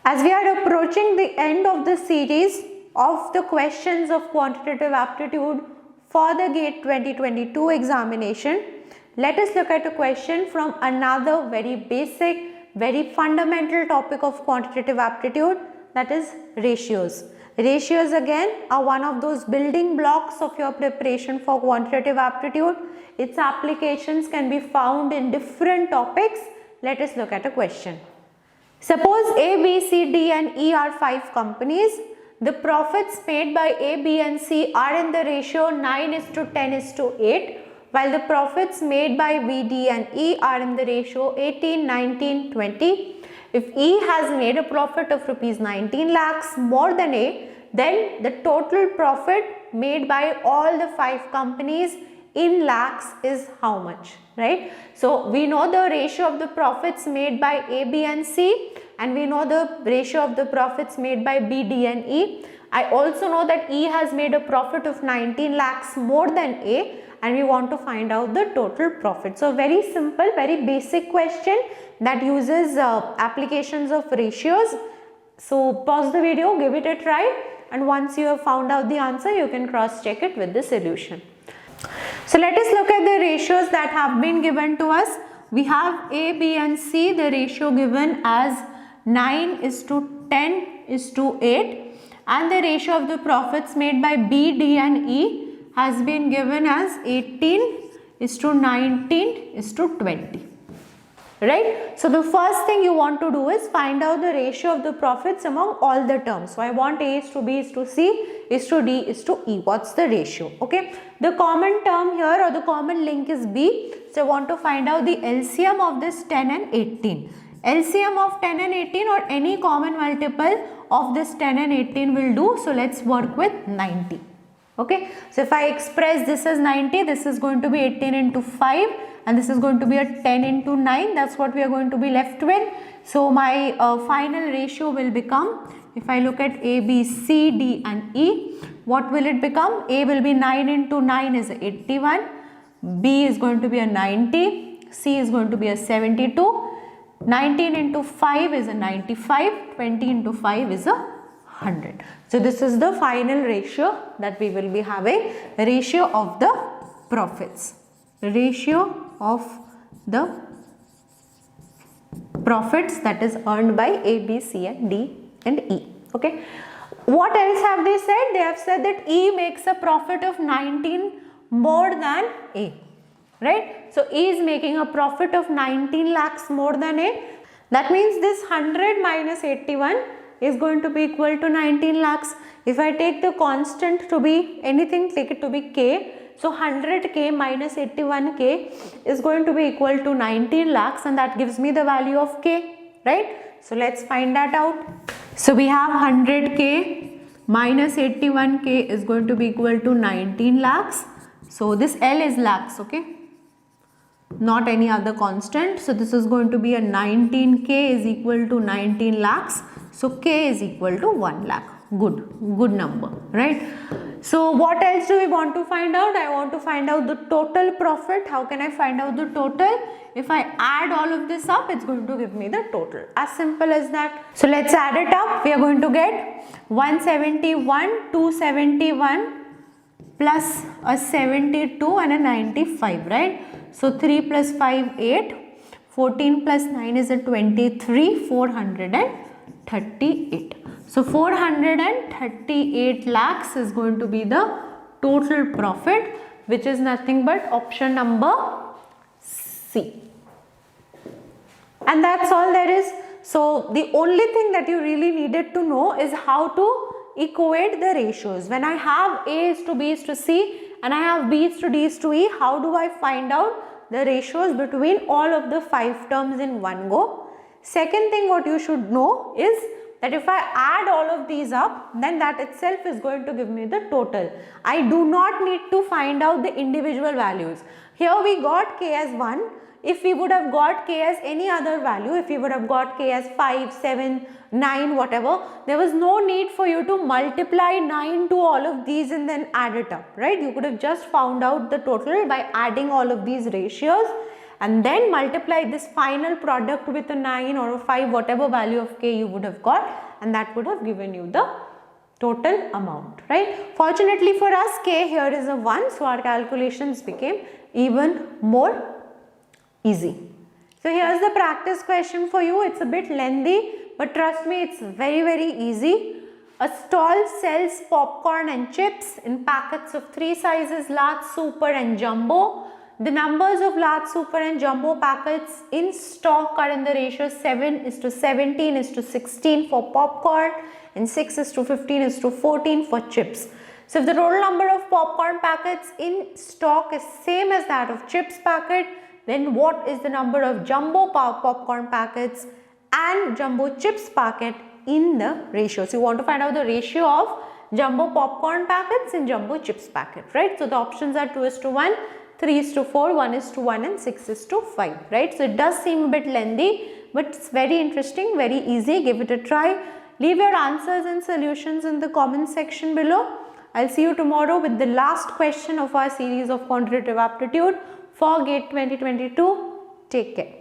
As we are approaching the end of the series of the questions of quantitative aptitude for the GATE 2022 examination, let us look at a question from another very basic, very fundamental topic of quantitative aptitude, that is ratios. Ratios again are one of those building blocks of your preparation for quantitative aptitude. Its applications can be found in different topics. Let us look at a question. Suppose A, B, C, D and E are 5 companies. The profits made by A, B and C are in the ratio 9:10:8, while the profits made by B, D and E are in the ratio 18:19:20. If E has made a profit of rupees 19 lakhs more than A, then the total profit made by all the 5 companies in lakhs is how much, right? So we know the ratio of the profits made by A, B and C, and we know the ratio of the profits made by B, D and E. I also know that E has made a profit of 19 lakhs more than A, and we want to find out the total profit. So very simple, very basic question that uses applications of ratios. So pause the video, give it a try, and once you have found out the answer, you can cross check it with the solution. So let us look at the ratios that have been given to us. We have A, B and C, the ratio given as 9:10:8, and the ratio of the profits made by B, D and E has been given as 18:19:20. Right? So the first thing you want to do is find out the ratio of the profits among all the terms. So I want A is to B is to C is to D is to E. What's the ratio? Okay. The common term here or the common link is B. So I want to find out the LCM of this 10 and 18. LCM of 10 and 18 or any common multiple of this 10 and 18 will do. So let's work with 90. Okay. So if I express this as 90, this is going to be 18 into 5. And this is going to be a 10 into 9. That's what we are going to be left with. So my final ratio will become, if I look at A, B, C, D and E, what will it become? A will be 9 into 9 is 81. B is going to be a 90. C is going to be a 72. 19 into 5 is a 95. 20 into 5 is a 100. So this is the final ratio that we will be having. Ratio of the profits. Ratio of the profits that is earned by A, B, C and D and E. Okay. What else have they said? They have said that E makes a profit of 19 more than A. Right. So E is making a profit of 19 lakhs more than A. That means this 100 minus 81 is going to be equal to 19 lakhs. If I take the constant to be anything, take it to be K. So 100k minus 81k is going to be equal to 19 lakhs, and that gives me the value of k, right? So let's find that out. So we have 100k minus 81k is going to be equal to 19 lakhs. So this L is lakhs, okay? Not any other constant. So this is going to be a 19k is equal to 19 lakhs. So k is equal to 1 lakh. Good number, right? So what else do we want to find out? I want to find out the total profit. How can I find out the total? If I add all of this up, it's going to give me the total. As simple as that. So let's add it up. We are going to get 171, 271 plus a 72 and a 95, right? So 3 plus 5, 8. 14 plus 9 is a 23, 438. So 438 lakhs is going to be the total profit, which is nothing but option number C. And that's all there is. So the only thing that you really needed to know is how to equate the ratios. When I have A is to B is to C and I have B is to D is to E, how do I find out the ratios between all of the 5 terms in one go? Second thing what you should know is that if I add all of these up, then that itself is going to give me the total. I do not need to find out the individual values. Here we got K as 1. If we would have got K as any other value, if we would have got K as 5, 7, 9, whatever, there was no need for you to multiply 9 to all of these and then add it up, right? You could have just found out the total by adding all of these ratios. and then multiply this final product with a 9 or a 5, whatever value of k you would have got, and that would have given you the total amount, right? Fortunately for us, k here is a 1, so our calculations became even more easy. So here's the practice question for you. It's a bit lengthy, but trust me, it's very easy. A stall sells popcorn and chips in packets of 3 sizes: large, super and jumbo. The numbers of large, super and jumbo packets in stock are in the ratio 7:17:16 for popcorn and 6:15:14 for chips. So if the total number of popcorn packets in stock is same as that of chips packet, then what is the number of jumbo popcorn packets and jumbo chips packet in the ratio? So you want to find out the ratio of jumbo popcorn packets and jumbo chips packet, right? So the options are 2:1, 3:4, 1:1 and 6:5, right? So it does seem a bit lengthy, but it's very interesting, very easy. Give it a try. Leave your answers and solutions in the comment section below. I'll see you tomorrow with the last question of our series of quantitative aptitude for GATE 2022. Take care.